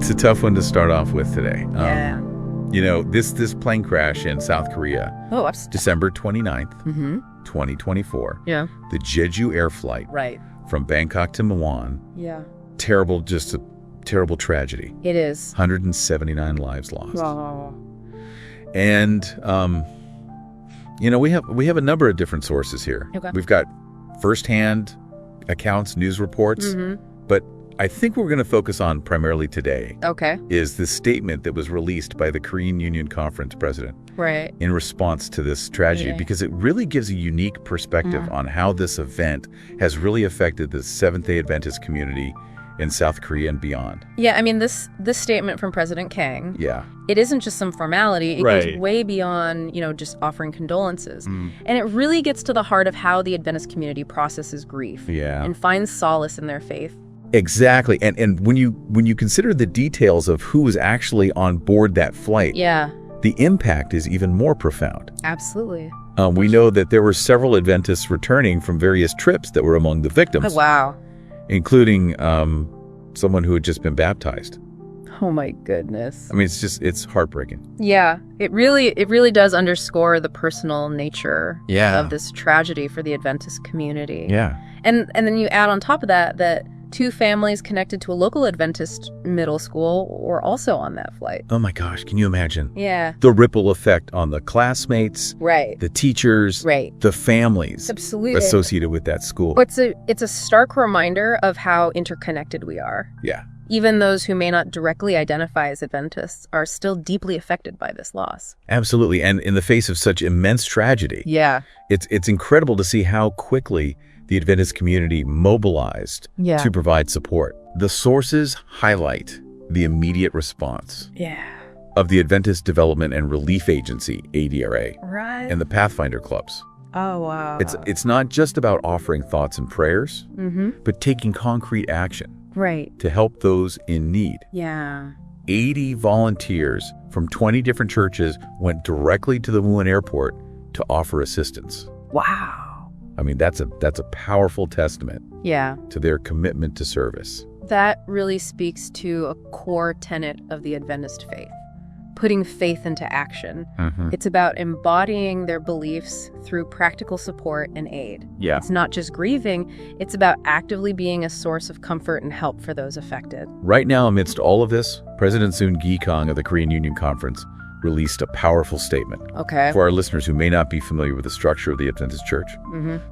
It's a tough one to start off with today. Yeah. This plane crash in South Korea, December 29th, 2024. Yeah. The Jeju air flight from Bangkok to Muan. Yeah. Terrible, just a terrible tragedy. It is. 179 lives lost. Oh. And, we have a number of different sources here. Okay. We've got firsthand accounts, news reports, but I think we're going to focus on primarily today is the statement that was released by the Korean Union Conference president in response to this tragedy, because it really gives a unique perspective on how this event has really affected the Seventh-day Adventist community in South Korea and beyond. Yeah, I mean, this statement from President Kang, it isn't just some formality. It goes way beyond, just offering condolences. And it really gets to the heart of how the Adventist community processes grief and finds solace in their faith. Exactly. And when you consider the details of who was actually on board that flight, the impact is even more profound. Absolutely. We know that there were several Adventists returning from various trips that were among the victims. Oh, wow. Including someone who had just been baptized. Oh, my goodness. I mean, it's heartbreaking. Yeah, it really does underscore the personal nature of this tragedy for the Adventist community. Yeah. And then you add on top of that two families connected to a local Adventist middle school were also on that flight. Oh my gosh, can you imagine? Yeah. The ripple effect on the classmates, the teachers, the families associated with that school. It's a stark reminder of how interconnected we are. Yeah. Even those who may not directly identify as Adventists are still deeply affected by this loss. Absolutely. And in the face of such immense tragedy, it's incredible to see how quickly the Adventist community mobilized to provide support. The sources highlight the immediate response of the Adventist Development and Relief Agency, ADRA, and the Pathfinder clubs. Oh, wow. It's not just about offering thoughts and prayers, but taking concrete action to help those in need. Yeah. 80 volunteers from 20 different churches went directly to the Muan airport to offer assistance. Wow. I mean, that's a powerful testament to their commitment to service. That really speaks to a core tenet of the Adventist faith, putting faith into action. It's about embodying their beliefs through practical support and aid. Yeah. It's not just grieving, it's about actively being a source of comfort and help for those affected. Right now, amidst all of this, President Soon Gi-kang of the Korean Union Conference released a powerful statement. For our listeners who may not be familiar with the structure of the Adventist Church,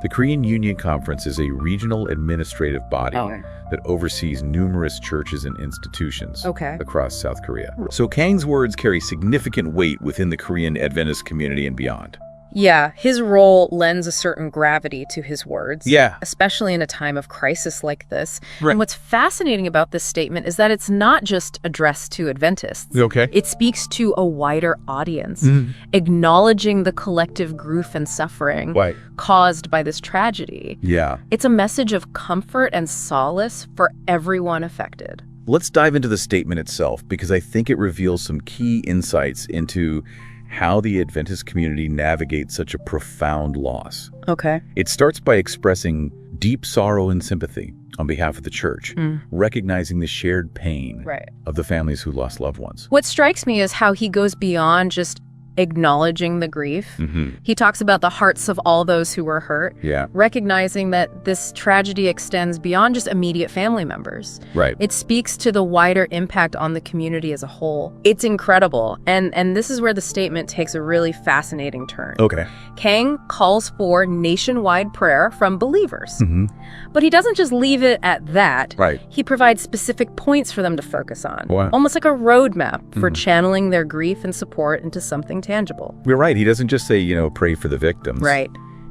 the Korean Union Conference is a regional administrative body that oversees numerous churches and institutions across South Korea. So Kang's words carry significant weight within the Korean Adventist community and beyond. Yeah, his role lends a certain gravity to his words. Yeah. Especially in a time of crisis like this. And what's fascinating about this statement is that it's not just addressed to Adventists. It speaks to a wider audience, acknowledging the collective grief and suffering caused by this tragedy. Yeah. It's a message of comfort and solace for everyone affected. Let's dive into the statement itself, because I think it reveals some key insights into how the Adventist community navigates such a profound loss. It starts by expressing deep sorrow and sympathy on behalf of the church, recognizing the shared pain of the families who lost loved ones. What strikes me is how he goes beyond just acknowledging the grief. He talks about the hearts of all those who were hurt, recognizing that this tragedy extends beyond just immediate family members. It speaks to the wider impact on the community as a whole. It's incredible. And this is where the statement takes a really fascinating turn. Kang calls for nationwide prayer from believers. But he doesn't just leave it at that. He provides specific points for them to focus on. Almost like a roadmap for channeling their grief and support into something tangible. You're right. He doesn't just say, pray for the victims.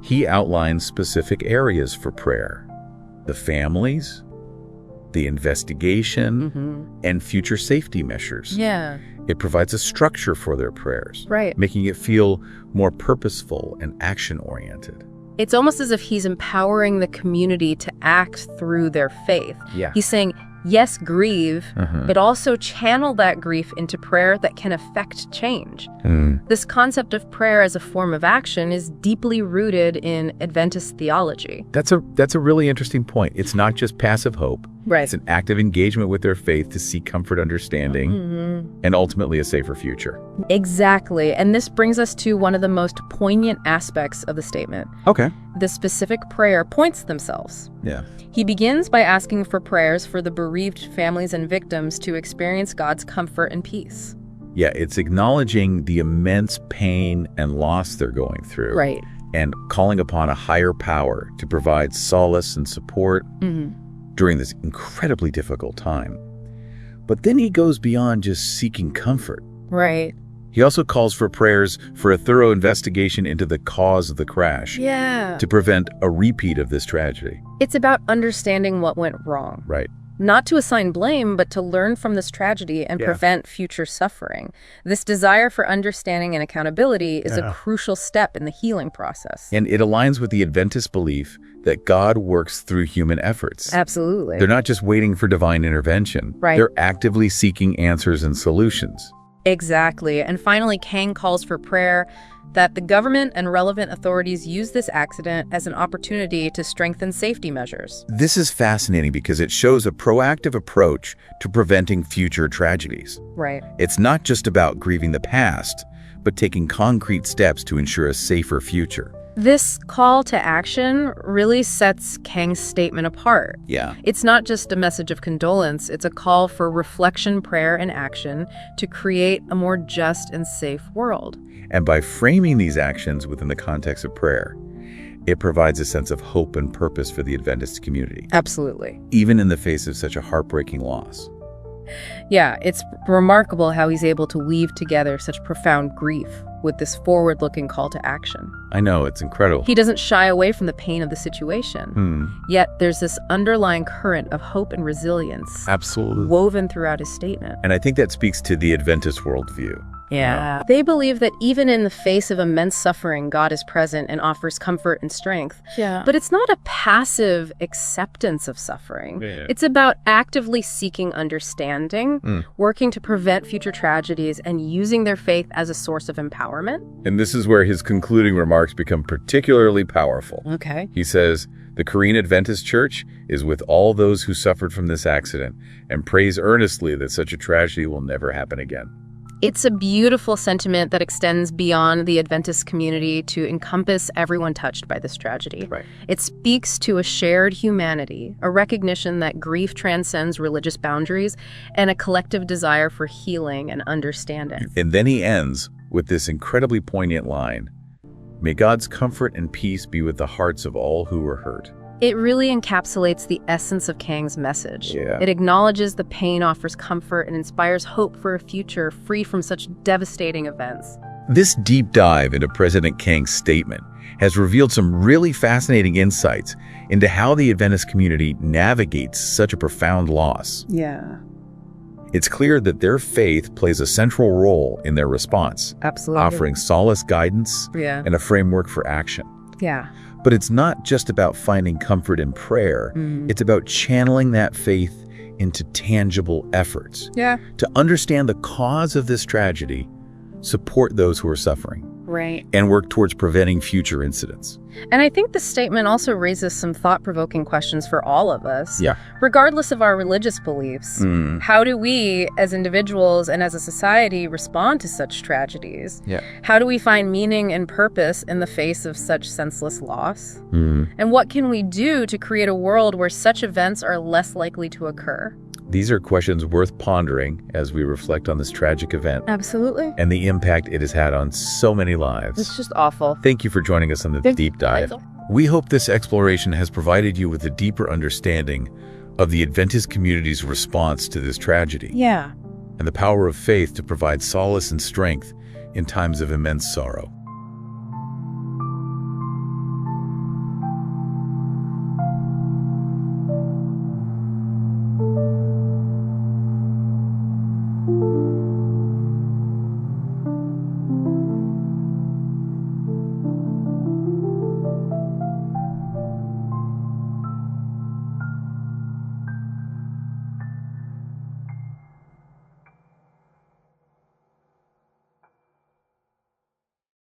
He outlines specific areas for prayer. The families, the investigation, and future safety measures. It provides a structure for their prayers, making it feel more purposeful and action-oriented. It's almost as if he's empowering the community to act through their faith. He's saying, yes, grieve, but also channel that grief into prayer that can affect change. This concept of prayer as a form of action is deeply rooted in Adventist theology. That's a really interesting point. It's not just passive hope. Right. It's an active engagement with their faith to seek comfort, understanding, and ultimately a safer future. Exactly. And this brings us to one of the most poignant aspects of the statement. Okay. The specific prayer points themselves. Yeah. He begins by asking for prayers for the bereaved families and victims to experience God's comfort and peace. Yeah, it's acknowledging the immense pain and loss they're going through. Right. And calling upon a higher power to provide solace and support during this incredibly difficult time. But then he goes beyond just seeking comfort. Right. He also calls for prayers for a thorough investigation into the cause of the crash. Yeah. To prevent a repeat of this tragedy. It's about understanding what went wrong. Right. Not to assign blame, but to learn from this tragedy and prevent future suffering. This desire for understanding and accountability is a crucial step in the healing process. And it aligns with the Adventist belief that God works through human efforts. Absolutely. They're not just waiting for divine intervention. Right. They're actively seeking answers and solutions. Exactly. And finally, Kang calls for prayer that the government and relevant authorities use this accident as an opportunity to strengthen safety measures. This is fascinating because it shows a proactive approach to preventing future tragedies. Right. It's not just about grieving the past, but taking concrete steps to ensure a safer future. This call to action really sets Kang's statement apart. Yeah. It's not just a message of condolence, it's a call for reflection, prayer, and action to create a more just and safe world. And by framing these actions within the context of prayer, it provides a sense of hope and purpose for the Adventist community. Absolutely. Even in the face of such a heartbreaking loss. Yeah, it's remarkable how he's able to weave together such profound grief with this forward-looking call to action. I know, it's incredible. He doesn't shy away from the pain of the situation. Yet there's this underlying current of hope and resilience. Absolutely. Woven throughout his statement. And I think that speaks to the Adventist worldview. Yeah. They believe that even in the face of immense suffering, God is present and offers comfort and strength. Yeah. But it's not a passive acceptance of suffering. Yeah. It's about actively seeking understanding, working to prevent future tragedies, and using their faith as a source of empowerment. And this is where his concluding remarks become particularly powerful. Okay. He says, "The Korean Adventist Church is with all those who suffered from this accident and prays earnestly that such a tragedy will never happen again." It's a beautiful sentiment that extends beyond the Adventist community to encompass everyone touched by this tragedy. Right. It speaks to a shared humanity, a recognition that grief transcends religious boundaries, and a collective desire for healing and understanding. And then he ends with this incredibly poignant line, "May God's comfort and peace be with the hearts of all who were hurt." It really encapsulates the essence of Kang's message. Yeah. It acknowledges the pain offers comfort and inspires hope for a future free from such devastating events. This deep dive into President Kang's statement has revealed some really fascinating insights into how the Adventist community navigates such a profound loss. Yeah. It's clear that their faith plays a central role in their response, Absolutely. offering solace, guidance, and a framework for action. Yeah. But it's not just about finding comfort in prayer. It's about channeling that faith into tangible efforts. Yeah. To understand the cause of this tragedy, support those who are suffering. Right. And work towards preventing future incidents. And I think this statement also raises some thought-provoking questions for all of us. Yeah. Regardless of our religious beliefs, how do we, as individuals and as a society, respond to such tragedies? Yeah. How do we find meaning and purpose in the face of such senseless loss? And what can we do to create a world where such events are less likely to occur? These are questions worth pondering as we reflect on this tragic event. Absolutely. And the impact it has had on so many lives. It's just awful. Thank you for joining us on the deep dive. We hope this exploration has provided you with a deeper understanding of the Adventist community's response to this tragedy. Yeah. And the power of faith to provide solace and strength in times of immense sorrow.